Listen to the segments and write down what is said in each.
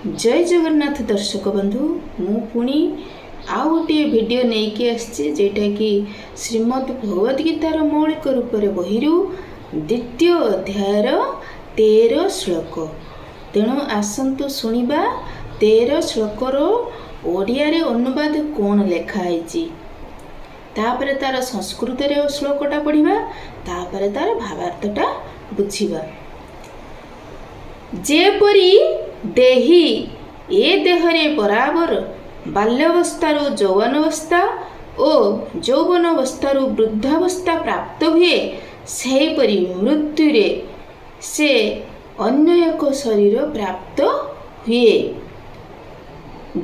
जय जगन्नाथ दर्शक बंधु मु पुणी आउ गोटे भिडियो नहीं आसी जेटा कि श्रीमद् भगवद गीतार मौलिक रूप बही द्वितीय अध्यायर 13 श्लोक। तेणु आसतु शुणा 13 श्लोकर ओडिया रे अनुवाद कौन लिखाई तापर तार संस्कृत रे श्लोकटा पढ़ा तापर तार भावार्थटा बुझा। जेपरी देही ए देहरे बराबर बाल्यावस्थारू यौवनावस्था और यौवनावस्थारू वृद्धावस्था प्राप्त हुए सेहीपरि मृत्युरे से अन्य एक शरीर प्राप्त हुए।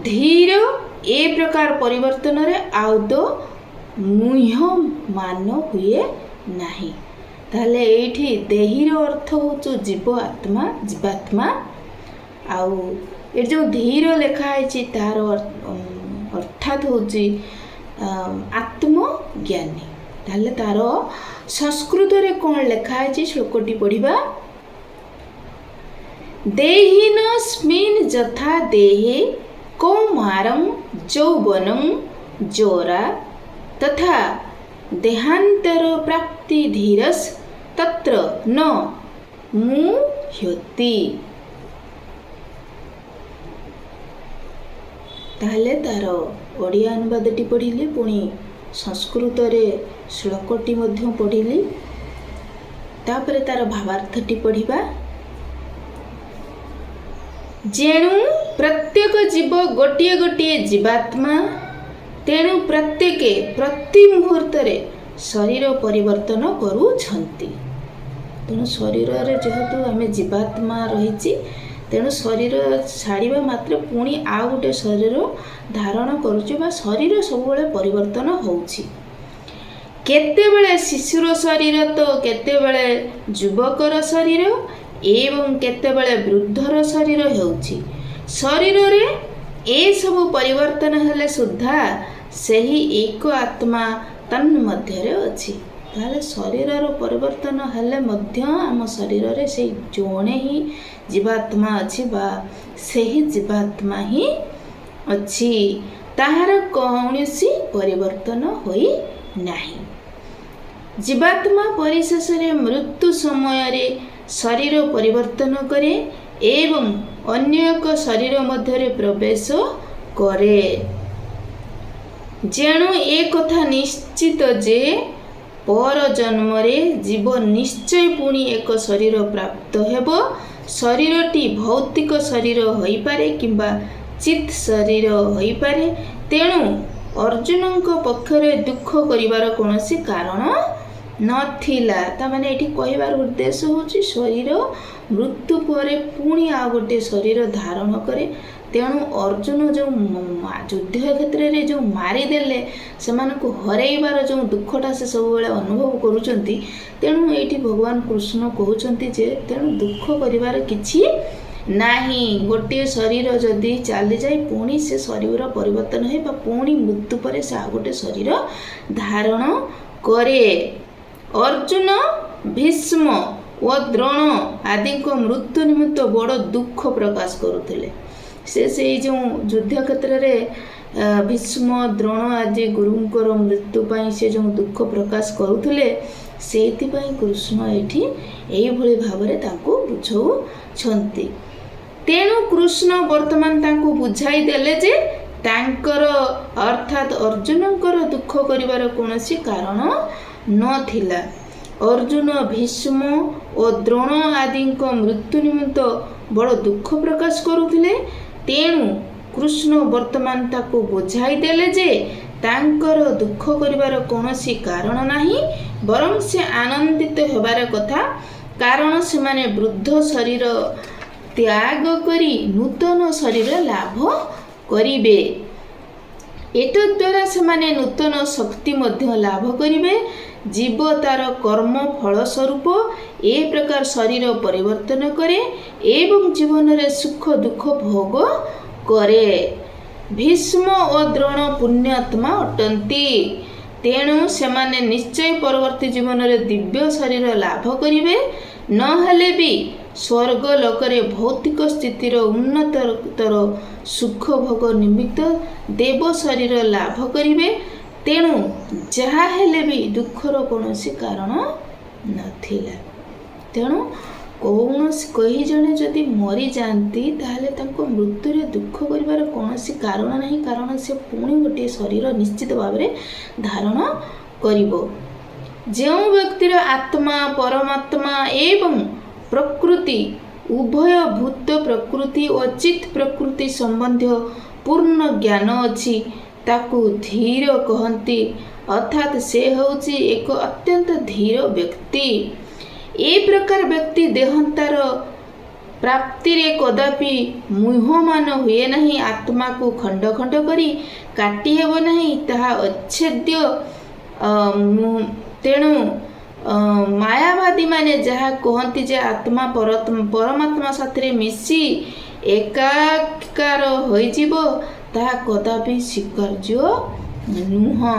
धीर ए प्रकार परिवर्तन रे आउदो मुह्यमान हुए नहीं। ताहले एठी देहीर अर्थ होचु जीव आत्मा जीवात्मा आउ ए जो धीर लिखाई तार अर्थात होची आत्मज्ञानी। ताहले तार संस्कृत रे कौन लिखाई श्लोकटी पढ़िबा। देहिनस्मिन् यथा देहे कौमारं यौवनं जोरा तथा देहांतर प्राप्ति धीरस तत्र न मुह्यति। ताहले तार ओडिया अनुवादटी पढ़िली पुणी संस्कृत रे श्लोकटी मध्य पढ़िली तापर तार भावार्थटी पढ़िबा। जेणु प्रत्येक जीव गोटिए गोटिए जीवात्मा तेणु प्रत्येके प्रति मुहूर्त शरीर परिवर्तन करुछंती। तेणु शरीर रे जेहेतु आमे जीवात्मा रही तेणु शरीर छाड़िबा मात्र पुणी आउ गोटे शरीर धारण करुछु बा शरीर सबुबले परिवर्तन होउछि। केतेबेले शिशुर शरीर तो केतेबेले युवकर शरीर एवं केतेबेले वृद्धर शरीर हेउछि। शरीर रे ए सब परिवर्तन हेले सुद्धा सही एक आत्मा तन् मध्य अछि। ताले शरीर परिवर्तन हेले मध्य आम शरीर रे से जोणे ही जीवात्मा अछि बा सही जीवात्मा ही अछि ताहार कौनसी परिवर्तन होई नाही। जीवात्मा परिशेष रे मृत्यु समय रे शरीर परिवर्तन करे एवं अन्य एक शरीर मध्य प्रवेश करे। जेणु ए कथा निश्चित जे पर जन्म रे जीव निश्चय पुणी एक शरीर प्राप्त हेबो। शरीरटी भौतिक शरीर होई पारे किंबा चित शरीर होई पारे। तेणु अर्जुनक पक्षरे दुख करिवार कोनोसी कारण नथिला। तामाने एठी कहिबार उद्देश्य होची शरीर मृत्यु परे पुणी आ गोटे शरीर धारण करे। तेणु अर्जुन जो युद्ध क्षेत्र रे जो मारिदेले सेमानकु हरैबार जो दुखटा से सब बेले अनुभव करूचंती। तेणु एठी भगवान कृष्ण कहउचंती जे तेणु दुख करिवार किछि नाही। गोटे शरीर जदि चली जाए पुणी से शरीर परिवर्तन है बा पुणी मृत्यु परे से आ गोटे शरीर धारण करे। अर्जुन भीष्म व द्रोण आदि को मृत्यु निमित्त बड़ दुख प्रकाश करुथिले। से जो युद्ध क्षेत्र रे भीष्म द्रोण आदि गुरुंकर मृत्यु पाई से जो दुख प्रकाश करुथिले सेति पाई कृष्ण एठी एई भली भाबरे ताको बुझाउछंती। तेणु कृष्ण वर्तमान ताको बुझाई देले जे तांकर अर्थात अर्जुनकर दुख करिवार कोनोसी कारण नथिला। अर्जुन भीष्म और द्रोण आदि मृत्यु निमित्त बड़ दुख प्रकाश करुथिले। तेणु कृष्ण वर्तमान ताको बुझाई देले जे तांकर दुख करिवार कोनोसी कारण नाही बरं से आनंदित हेबार कथा। कारण से माने वृद्ध शरीर त्याग करी नूतन शरीर लाभ करिवे। एत द्वारा से माने नूतन शक्ति मध्य लाभ करिवे। जीव तार कर्म फल स्वरूप ए प्रकार शरीर परिवर्तन करे एवं जीवन रे सुख दुख भोग करे। भीष्म और द्रोण पुण्यात्मा अटंती। तेणु सेमाने निश्चय परवर्ती जीवन रे दिव्य शरीर लाभ करिवे। न हेले भी ସ୍ୱର୍ଗ ଲୋକରେ ଭୌତିକ ସ୍ଥିତିର ଉନ୍ନତର ସୁଖ ଭୋଗ ନିମିତ୍ତ ଦେବ ଶରୀର ଲାଭ କରିବେ। ତେଣୁ ଯାହା ହେଲେ ବି ଦୁଃଖର କୌଣସି କାରଣ ନଥିଲା। ତେଣୁ କେହି ଜଣେ ଯଦି ମରିଯାଆନ୍ତି ତାହେଲେ ତାଙ୍କ ମୃତ୍ୟୁରେ ଦୁଃଖ କରିବାର କୌଣସି କାରଣ ନାହିଁ, କାରଣ ସେ ପୁଣି ଗୋଟିଏ ଶରୀର ନିଶ୍ଚିତ ଭାବରେ ଧାରଣ କରିବ। ଯେଉଁ ବ୍ୟକ୍ତିର ଆତ୍ମା ପରମାତ୍ମା ଏବଂ ପ୍ରକୃତି ଉଭୟ ଭୂତ ପ୍ରକୃତି ଓ ଚିତ୍ ପ୍ରକୃତି ସମ୍ବନ୍ଧୀୟ ପୂର୍ଣ୍ଣ ଜ୍ଞାନ ଅଛି ତାକୁ ଧୀର କହନ୍ତି, ଅର୍ଥାତ୍ ସେ ହେଉଛି ଏକ ଅତ୍ୟନ୍ତ ଧୀର ବ୍ୟକ୍ତି। ଏ ପ୍ରକାର ବ୍ୟକ୍ତି ଦେହାନ୍ତର ପ୍ରାପ୍ତିରେ କଦାପି ମୁହ୍ୟମାନ ହୁଏ ନାହିଁ। ଆତ୍ମାକୁ ଖଣ୍ଡ ଖଣ୍ଡ କରି କାଟି ହେବ ନାହିଁ, ତାହା ଅଚ୍ଛେଦ୍ୟ। ତେଣୁ ମାୟାବାଦୀମାନେ ଯାହା କହନ୍ତି ଯେ ଆତ୍ମା ପରମାତ୍ମା ସାଥିରେ ମିଶି ଏକାକାର ହୋଇଯିବ, ତାହା କଦାପି ସ୍ୱୀକାର୍ଯ୍ୟ ନୁହଁ।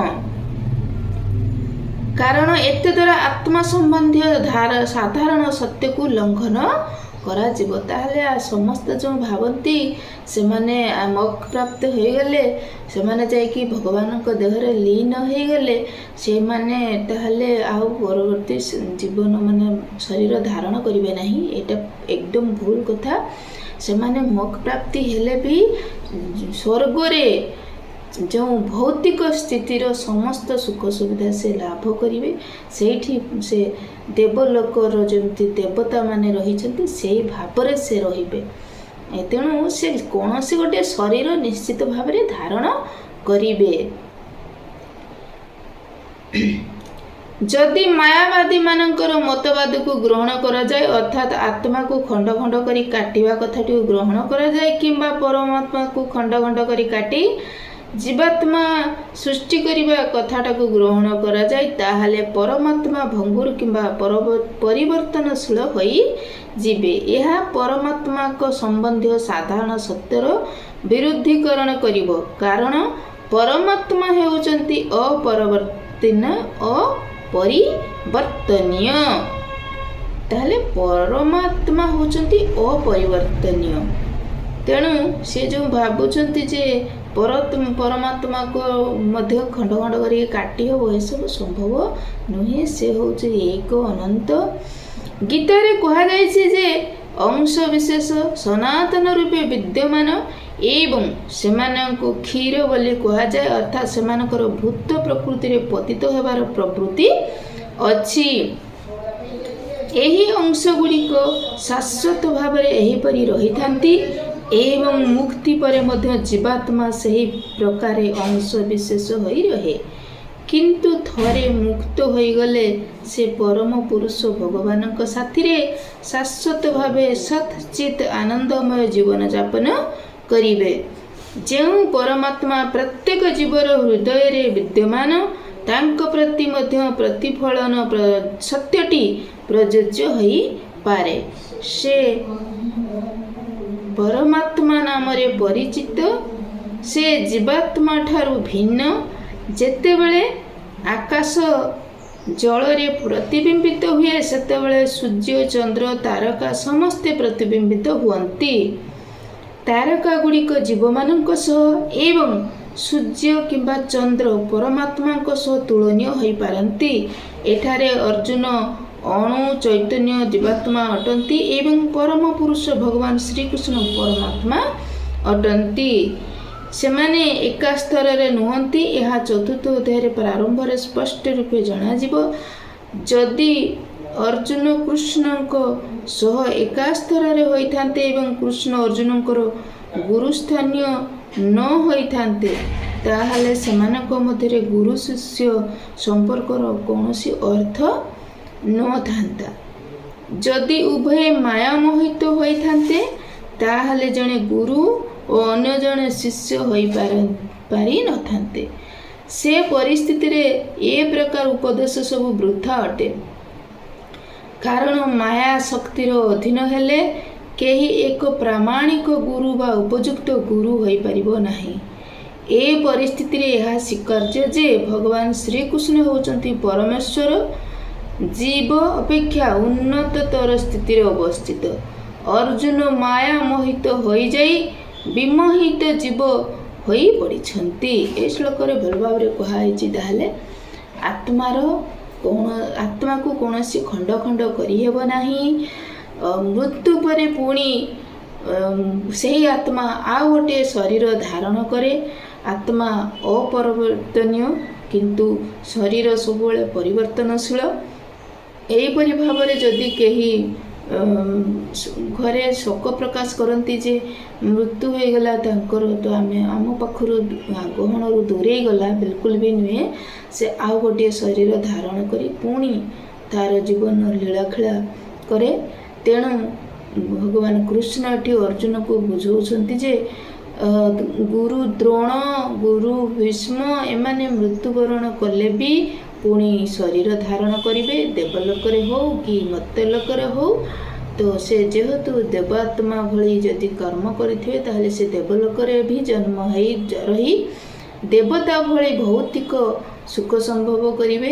କାରଣ ଏତଦ୍ୱାରା ଆତ୍ମା ସମ୍ବନ୍ଧୀୟ ସାଧାରଣ ସତ୍ୟକୁ ଲଙ୍ଘନ କରାଯିବ। ତାହେଲେ ସମସ୍ତେ ଯେଉଁ ଭାବନ୍ତି ସେମାନେ ମୋକ୍ଷ ପ୍ରାପ୍ତ ହୋଇଗଲେ, ସେମାନେ ଯାଇକି ଭଗବାନଙ୍କ ଦେହରେ ଲୀନ ହୋଇଗଲେ, ସେମାନେ ତାହେଲେ ଆଉ ପରବର୍ତ୍ତୀ ଜୀବନ ଶରୀର ଧାରଣ କରିବେ ନାହିଁ। ଏଇଟା ଏକଦମ ଭୁଲ କଥା। ସେମାନେ ମୋକ୍ଷ ପ୍ରାପ୍ତି ହେଲେ ବି ସ୍ୱର୍ଗରେ ଯେଉଁ ଭୌତିକ ସ୍ଥିତିର ସମସ୍ତ ସୁଖ ସୁବିଧା ସେ ଲାଭ କରିବେ। ସେଇଠି ସେ ଦେବଲୋକର ଯେମିତି ଦେବତାମାନେ ରହିଛନ୍ତି ସେଇ ଭାବରେ ସେ ରହିବେ। ତେଣୁ ସେ କୌଣସି ଗୋଟିଏ ଶରୀର ନିଶ୍ଚିତ ଭାବରେ ଧାରଣ କରିବେ। ଯଦି ମାୟାବାଦୀମାନଙ୍କର ମତବାଦକୁ ଗ୍ରହଣ କରାଯାଏ, ଅର୍ଥାତ୍ ଆତ୍ମାକୁ ଖଣ୍ଡ ଖଣ୍ଡ କରି କାଟିବା କଥାଟିକୁ ଗ୍ରହଣ କରାଯାଏ କିମ୍ବା ପରମାତ୍ମାକୁ ଖଣ୍ଡ ଖଣ୍ଡ କରି କାଟି ଜୀବାତ୍ମା ସୃଷ୍ଟି କରିବା କଥାଟାକୁ ଗ୍ରହଣ କରାଯାଏ, ତାହେଲେ ପରମାତ୍ମା ଭଙ୍ଗୁର କିମ୍ବା ପରିବର୍ତ୍ତନଶୀଳ ହୋଇଯିବେ। ଏହା ପରମାତ୍ମାଙ୍କ ସମ୍ବନ୍ଧୀୟ ସାଧାରଣ ସତ୍ୟର ବିରୁଦ୍ଧୀକରଣ କରିବ, କାରଣ ପରମାତ୍ମା ହେଉଛନ୍ତି ଅପରିବର୍ତ୍ତନୀୟ। ତାହେଲେ ପରମାତ୍ମା ହେଉଛନ୍ତି ଅପରିବର୍ତ୍ତନୀୟ। ତେଣୁ ସେ ଯେଉଁ ଭାବୁଛନ୍ତି ଯେ ପରମାତ୍ମାକୁ ମଧ୍ୟ ଖଣ୍ଡ ଖଣ୍ଡ କରିକି କାଟି ହେବ, ଏସବୁ ସମ୍ଭବ ନୁହେଁ। ସେ ହେଉଛି ଏକ ଅନନ୍ତ। ଗୀତାରେ କୁହାଯାଇଛି ଯେ ଅଂଶ ବିଶେଷ ସନାତନ ରୂପେ ବିଦ୍ୟମାନ ଏବଂ ସେମାନଙ୍କୁ କ୍ଷୀର ବୋଲି କୁହାଯାଏ, ଅର୍ଥାତ୍ ସେମାନଙ୍କର ଭୂତ ପ୍ରକୃତିରେ ପତିତ ହେବାର ପ୍ରବୃତ୍ତି ଅଛି। ଏହି ଅଂଶଗୁଡ଼ିକ ଶାଶ୍ୱତ ଭାବରେ ଏହିପରି ରହିଥାନ୍ତି ଏବଂ ମୁକ୍ତି ପରେ ମଧ୍ୟ ଜୀବାତ୍ମା ସେହି ପ୍ରକାରେ ଅଂଶ ବିଶେଷ ହୋଇ ରହେ। କିନ୍ତୁ ଥରେ ମୁକ୍ତ ହୋଇଗଲେ ସେ ପରମ ପୁରୁଷ ଭଗବାନଙ୍କ ସାଥିରେ ଶାଶ୍ୱତ ଭାବେ ସତ୍ ଚିତ୍ ଆନନ୍ଦମୟ ଜୀବନଯାପନ କରିବେ। ଯେଉଁ ପରମାତ୍ମା ପ୍ରତ୍ୟେକ ଜୀବର ହୃଦୟରେ ବିଦ୍ୟମାନ, ତାଙ୍କ ପ୍ରତି ମଧ୍ୟ ପ୍ରତିଫଳନ ସତ୍ୟଟି ପ୍ରଯୁଜ୍ୟ ହୋଇପାରେ। ସେ ପରମାତ୍ମା ନାମରେ ପରିଚିତ। ସେ ଜୀବାତ୍ମା ଠାରୁ ଭିନ୍ନ। ଯେତେବେଳେ ଆକାଶ ଜଳରେ ପ୍ରତିବିମ୍ବିତ ହୁଏ, ସେତେବେଳେ ସୂର୍ଯ୍ୟ ଚନ୍ଦ୍ର ତାରକା ସମସ୍ତେ ପ୍ରତିବିମ୍ବିତ ହୁଅନ୍ତି। ତାରକା ଗୁଡ଼ିକ ଜୀବମାନଙ୍କ ସହ ଏବଂ ସୂର୍ଯ୍ୟ କିମ୍ବା ଚନ୍ଦ୍ର ପରମାତ୍ମାଙ୍କ ସହ ତୁଳନୀୟ ହୋଇପାରନ୍ତି। ଏଠାରେ ଅର୍ଜୁନ ଅଣୁ ଚୈତନ୍ୟ ଜୀବାତ୍ମା ଅଟନ୍ତି ଏବଂ ପରମ ପୁରୁଷ ଭଗବାନ ଶ୍ରୀକୃଷ୍ଣ ପରମାତ୍ମା ଅଟନ୍ତି। ସେମାନେ ଏକା ସ୍ତରରେ ନୁହନ୍ତି। ଏହା ଚତୁର୍ଥ ଅଧ୍ୟାୟରେ ପ୍ରାରମ୍ଭରେ ସ୍ପଷ୍ଟ ରୂପେ ଜଣାଯିବ। ଯଦି ଅର୍ଜୁନ କୃଷ୍ଣଙ୍କ ସହ ଏକା ସ୍ତରରେ ହୋଇଥାନ୍ତେ ଏବଂ କୃଷ୍ଣ ଅର୍ଜୁନଙ୍କର ଗୁରୁସ୍ଥାନୀୟ ନ ହୋଇଥାନ୍ତେ, ତାହେଲେ ସେମାନଙ୍କ ମଧ୍ୟରେ ଗୁରୁ ଶିଷ୍ୟ ସମ୍ପର୍କର କୌଣସି ଅର୍ଥ ନଥାନ୍ତା। ଯଦି ଉଭୟ ମାୟାମୋହିତ ହୋଇଥାନ୍ତେ, ତାହେଲେ ଜଣେ ଗୁରୁ ଓ ଅନ୍ୟ ଜଣେ ଶିଷ୍ୟ ହୋଇପାରି ନଥାନ୍ତେ। ସେ ପରିସ୍ଥିତିରେ ଏ ପ୍ରକାର ଉପଦେଶ ସବୁ ବୃଥା ଅଟେ, କାରଣ ମାୟା ଶକ୍ତିର ଅଧୀନ ହେଲେ କେହି ଏକ ପ୍ରାମାଣିକ ଗୁରୁ ବା ଉପଯୁକ୍ତ ଗୁରୁ ହୋଇପାରିବ ନାହିଁ। ଏ ପରିସ୍ଥିତିରେ ଏହା ସ୍ୱୀକାର୍ଯ୍ୟ ଯେ ଭଗବାନ ଶ୍ରୀକୃଷ୍ଣ ହେଉଛନ୍ତି ପରମେଶ୍ୱର। ଜୀବ ଅପେକ୍ଷା ଉନ୍ନତତର ସ୍ଥିତିରେ ଅବସ୍ଥିତ। ଅର୍ଜୁନ ମାୟା ମୋହିତ ହୋଇଯାଇ ବିମୋହିତ ଜୀବ ହୋଇ ପଡ଼ିଛନ୍ତି। ଏ ଶ୍ଲୋକରେ ଭଲ ଭାବରେ କୁହାଯାଇଛି। ତାହେଲେ ଆତ୍ମାକୁ କୌଣସି ଖଣ୍ଡ ଖଣ୍ଡ କରିହେବ ନାହିଁ। ମୃତ୍ୟୁ ପରେ ପୁଣି ସେହି ଆତ୍ମା ଆଉ ଗୋଟିଏ ଶରୀର ଧାରଣ କରେ। ଆତ୍ମା ଅପରିବର୍ତ୍ତନୀୟ, କିନ୍ତୁ ଶରୀର ସବୁବେଳେ ପରିବର୍ତ୍ତନଶୀଳ। ଏହିପରି ଭାବରେ ଯଦି କେହି ଘରେ ଶୋକ ପ୍ରକାଶ କରନ୍ତି ଯେ ମୃତ୍ୟୁ ହୋଇଗଲା ତାଙ୍କର, ତ ଆମ ପାଖରୁ ଗହଣରୁ ଦୂରେଇ ଗଲା, ବିଲକୁଲ ବି ନୁହେଁ। ସେ ଆଉ ଗୋଟିଏ ଶରୀର ଧାରଣ କରି ପୁଣି ତାର ଜୀବନ ଲୀଳାଖେଳା କରେ। ତେଣୁ ଭଗବାନ କୃଷ୍ଣ ଏଠି ଅର୍ଜୁନକୁ ବୁଝାଉଛନ୍ତି ଯେ ଗୁରୁ ଦ୍ରୋଣ, ଗୁରୁ ଭୀଷ୍ମ ଏମାନେ ମୃତ୍ୟୁବରଣ କଲେ ବି ପୁଣି ଶରୀର ଧାରଣ କରିବେ, ଦେବଲୋକରେ ହଉ କି ମର୍ତ୍ତ୍ୟଲୋକରେ ହଉ। ତ ସେ ଯେହେତୁ ଦେବାତ୍ମା ଭଳି ଯଦି କର୍ମ କରିଥିବେ ତାହେଲେ ସେ ଦେବଲୋକରେ ବି ଜନ୍ମ ରହି ଦେବତା ଭଳି ଭୌତିକ ସୁଖ ସମ୍ଭବ କରିବେ।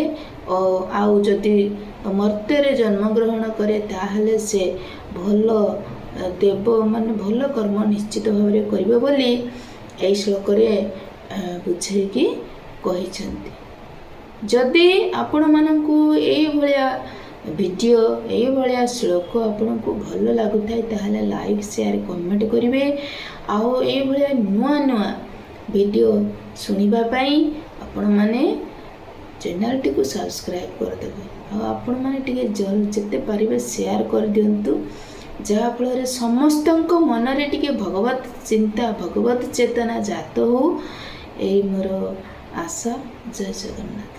ଆଉ ଯଦି ମର୍ତ୍ତ୍ୟରେ ଜନ୍ମଗ୍ରହଣ କରେ ତାହେଲେ ସେ ଭଲ ଭଲ କର୍ମ ନିଶ୍ଚିତ ଭାବରେ କରିବେ ବୋଲି ଏହି ଶ୍ଲୋକରେ ବୁଝେଇକି କହିଛନ୍ତି। ଯଦି ଆପଣମାନଙ୍କୁ ଏଇଭଳିଆ ଭିଡ଼ିଓ, ଏଇଭଳିଆ ଶ୍ଲୋକ ଆପଣଙ୍କୁ ଭଲ ଲାଗୁଥାଏ ତାହେଲେ ଲାଇକ୍, ସେୟାର, କମେଣ୍ଟ କରିବେ। ଆଉ ଏଇଭଳିଆ ନୂଆ ନୂଆ ଭିଡ଼ିଓ ଶୁଣିବା ପାଇଁ ଆପଣମାନେ ଚ୍ୟାନେଲଟିକୁ ସବସ୍କ୍ରାଇବ୍ କରିଦେବେ। ଆଉ ଆପଣମାନେ ଟିକେ ଯେତେ ପାରିବେ ସେୟାର କରିଦିଅନ୍ତୁ, ଯାହାଫଳରେ ସମସ୍ତଙ୍କ ମନରେ ଟିକେ ଭଗବତ ଚିନ୍ତା, ଭଗବତ ଚେତନା ଜାତ ହଉ। ଏଇ ମୋର ଆଶା। ଜୟ ଜଗନ୍ନାଥ।